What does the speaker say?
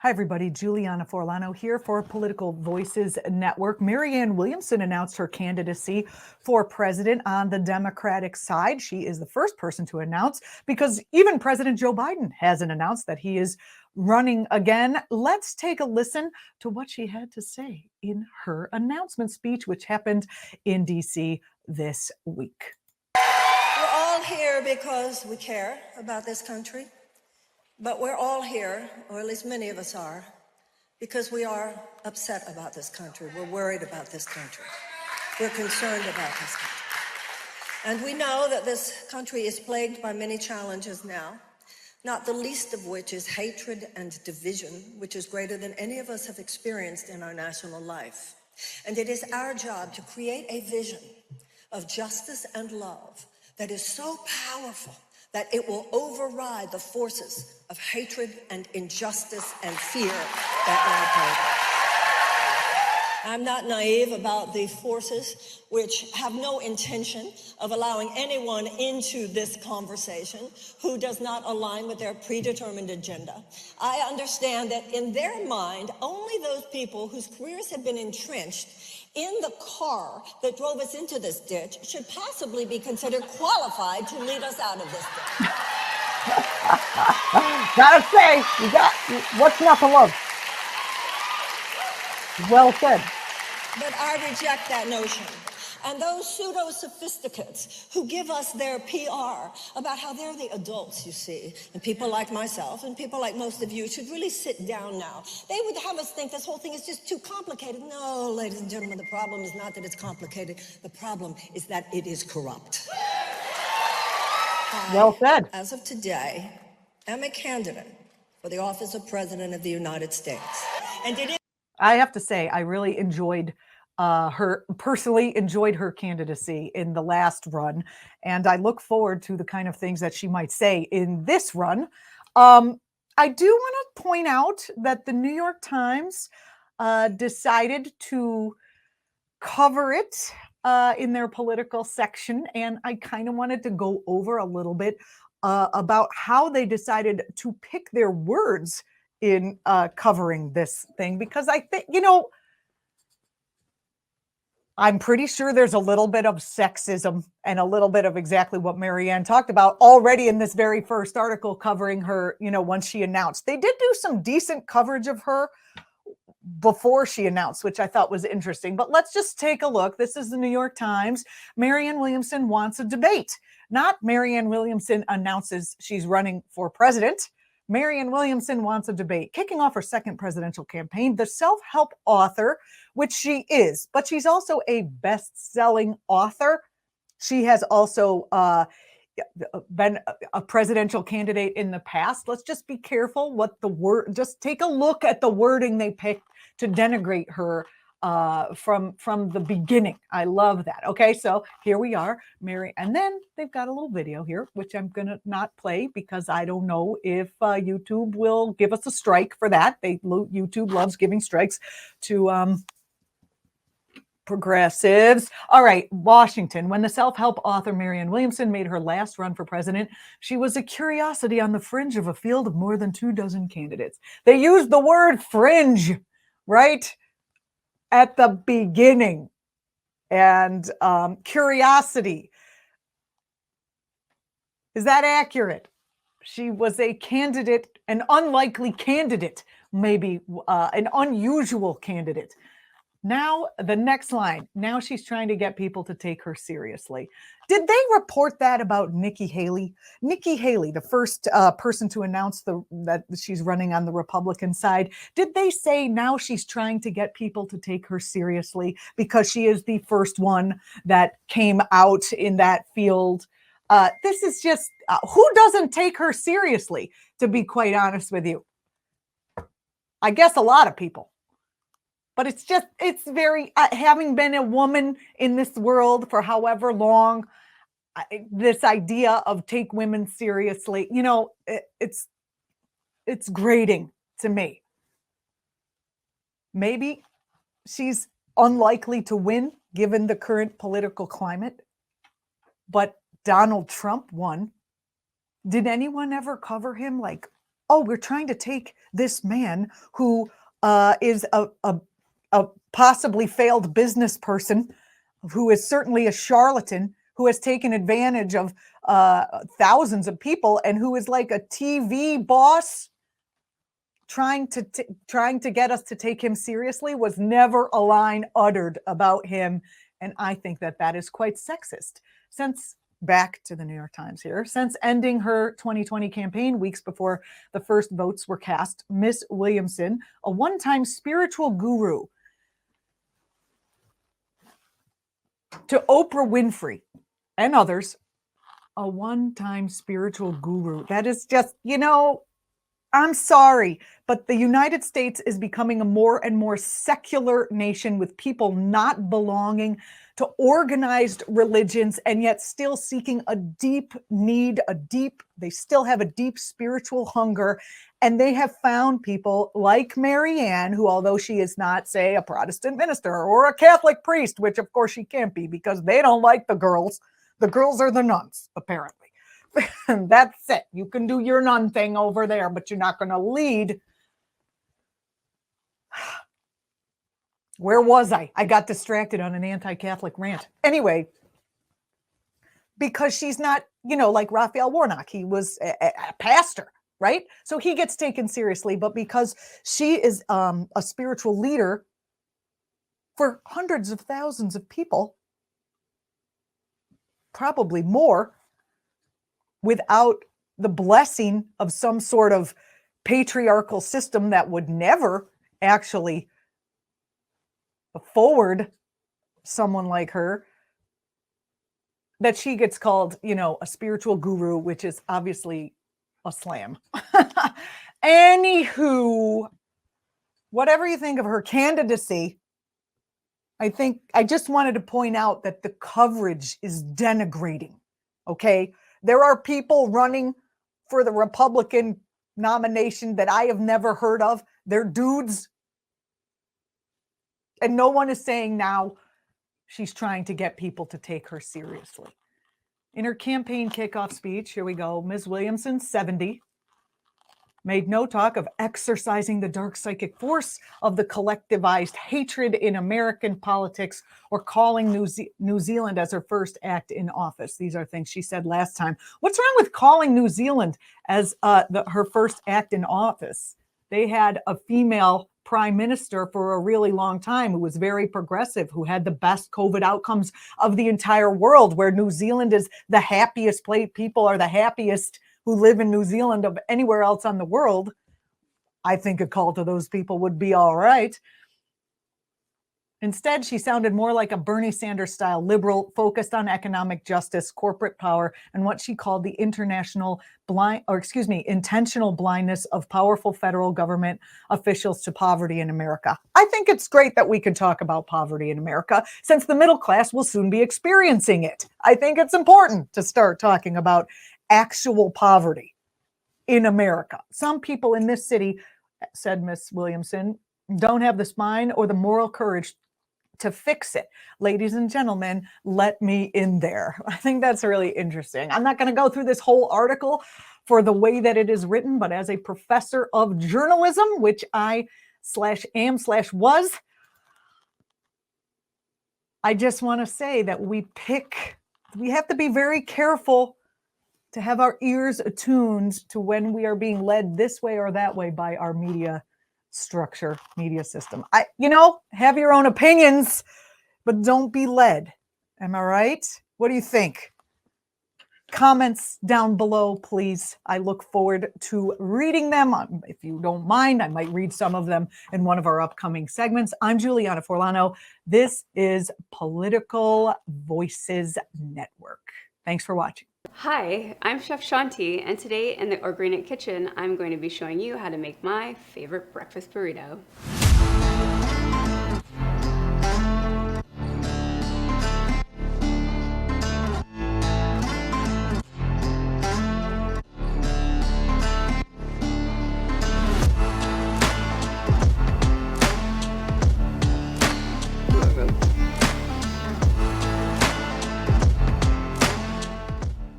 Hi, everybody. Julianna Forlano here for Political Voices Network. Marianne Williamson announced her candidacy for president on the Democratic side. She is the first person to announce because even President Joe Biden hasn't announced that he is running again. Let's take a listen to what she had to say in her announcement speech, which happened in D.C. this week. We're all here because we care about this country. But we're all here, or at least many of us are, because we are upset about this country. We're worried about this country. We're concerned about this country. And we know that this country is plagued by many challenges now, not the least of which is hatred and division, which is greater than any of us have experienced in our national life. And it is our job to create a vision of justice and love that is so powerful that it will override the forces of hatred and injustice and fear that lie. I'm not naive about the forces which have no intention of allowing anyone into this conversation who does not align with their predetermined agenda. I understand that in their mind, only those people whose careers have been entrenched in the car that drove us into this ditch should possibly be considered qualified to lead us out of this ditch. Gotta say, what's not to love? Well said. But I reject that notion. And those pseudo-sophisticates who give us their PR about how they're the adults, you see, and people like myself and people like most of you should really sit down now. They would have us think this whole thing is just too complicated. No, ladies and gentlemen, the problem is not that it's complicated. The problem is that it is corrupt. Well said. As of today, I'm a candidate for the office of President of the United States. And it is. I have to say, I really enjoyed personally enjoyed her candidacy in the last run. And I look forward to the kind of things that she might say in this run. I do want to point out that the New York Times decided to cover it in their political section. And I kind of wanted to go over a little bit about how they decided to pick their words in covering this thing, because I think, I'm pretty sure there's a little bit of sexism and a little bit of exactly what Marianne talked about already in this very first article covering her, once she announced. They did do some decent coverage of her before she announced, which I thought was interesting. But let's just take a look. This is the New York Times. Marianne Williamson wants a debate. Not Marianne Williamson announces she's running for president. Marianne Williamson wants a debate. Kicking off her second presidential campaign, the self-help author, which she is, but she's also a best-selling author. She has also been a presidential candidate in the past. Let's just be careful what the word, just take a look at the wording they picked to denigrate her from the beginning. I love that. Okay, so here we are, Mary, and then they've got a little video here, which I'm gonna not play because I don't know if YouTube will give us a strike for that. YouTube loves giving strikes to progressives. All right, Washington. When the self-help author Marianne Williamson made her last run for president, she was a curiosity on the fringe of a field of more than 24 candidates. They used the word fringe, right? At the beginning. And curiosity. Is that accurate? She was a candidate, an unlikely candidate, maybe an unusual candidate. Now, the next line. Now she's trying to get people to take her seriously. Did they report that about Nikki Haley? Nikki Haley, the first person to announce that she's running on the Republican side. Did they say now she's trying to get people to take her seriously because she is the first one that came out in that field? This is just, who doesn't take her seriously, to be quite honest with you? I guess a lot of people. But it's very, having been a woman in this world for however long, this idea of take women seriously, it's grating to me. Maybe she's unlikely to win given the current political climate, but Donald Trump won. Did anyone ever cover him like oh, we're trying to take this man who is a possibly failed business person, who is certainly a charlatan, who has taken advantage of thousands of people, and who is like a TV boss trying to get us to take him seriously. Was never a line uttered about him. And I think that that is quite sexist. Since, back to the New York Times here, since ending her 2020 campaign weeks before the first votes were cast, Miss Williamson, a one-time spiritual guru to Oprah Winfrey and others, a one-time spiritual guru. That is just, I'm sorry, but the United States is becoming a more and more secular nation with people not belonging to organized religions and yet still seeking a deep need, they still have a deep spiritual hunger. And they have found people like Marianne, who, although she is not, say, a Protestant minister or a Catholic priest, which of course she can't be because they don't like the girls are the nuns, apparently. And that's it. You can do your nun thing over there, but you're not going to lead. Where was I? I got distracted on an anti-Catholic rant. Anyway, because she's not, like Raphael Warnock, he was a pastor, right? So he gets taken seriously, but because she is a spiritual leader for hundreds of thousands of people, probably more, without the blessing of some sort of patriarchal system that would never actually forward someone like her, that she gets called, a spiritual guru, which is obviously a slam. Anywho, whatever you think of her candidacy, I just wanted to point out that the coverage is denigrating. Okay. There are people running for the Republican nomination that I have never heard of. They're dudes. And no one is saying now she's trying to get people to take her seriously. In her campaign kickoff speech, here we go, Ms. Williamson, 70, made no talk of exercising the dark psychic force of the collectivized hatred in American politics or calling New Zealand as her first act in office. These are things she said last time. What's wrong with calling New Zealand as her first act in office? They had a female prime minister for a really long time who was very progressive, who had the best COVID outcomes of the entire world, where New Zealand is the happiest place. People are the happiest who live in New Zealand of anywhere else on the world. I think a call to those people would be all right. Instead, she sounded more like a Bernie Sanders style liberal focused on economic justice, corporate power, and what she called the intentional blindness of powerful federal government officials to poverty in America. I think it's great that we can talk about poverty in America, since the middle class will soon be experiencing it. I think it's important to start talking about actual poverty in America. Some people in this city, said Miss Williamson, don't have the spine or the moral courage to fix it. Ladies and gentlemen, let me in there. I think that's really interesting. I'm not going to go through this whole article for the way that it is written, but as a professor of journalism, which I/am/was, I just want to say that we have to be very careful to have our ears attuned to when we are being led this way or that way by our media structure, media system. Have your own opinions, but don't be led. Am I right? What do you think? Comments down below, please. I look forward to reading them. If you don't mind, I might read some of them in one of our upcoming segments. I'm Julianna Forlano. This is Political Voices Network. Thanks for watching. Hi, I'm Chef Shanti, and today in the Organic Kitchen, I'm going to be showing you how to make my favorite breakfast burrito.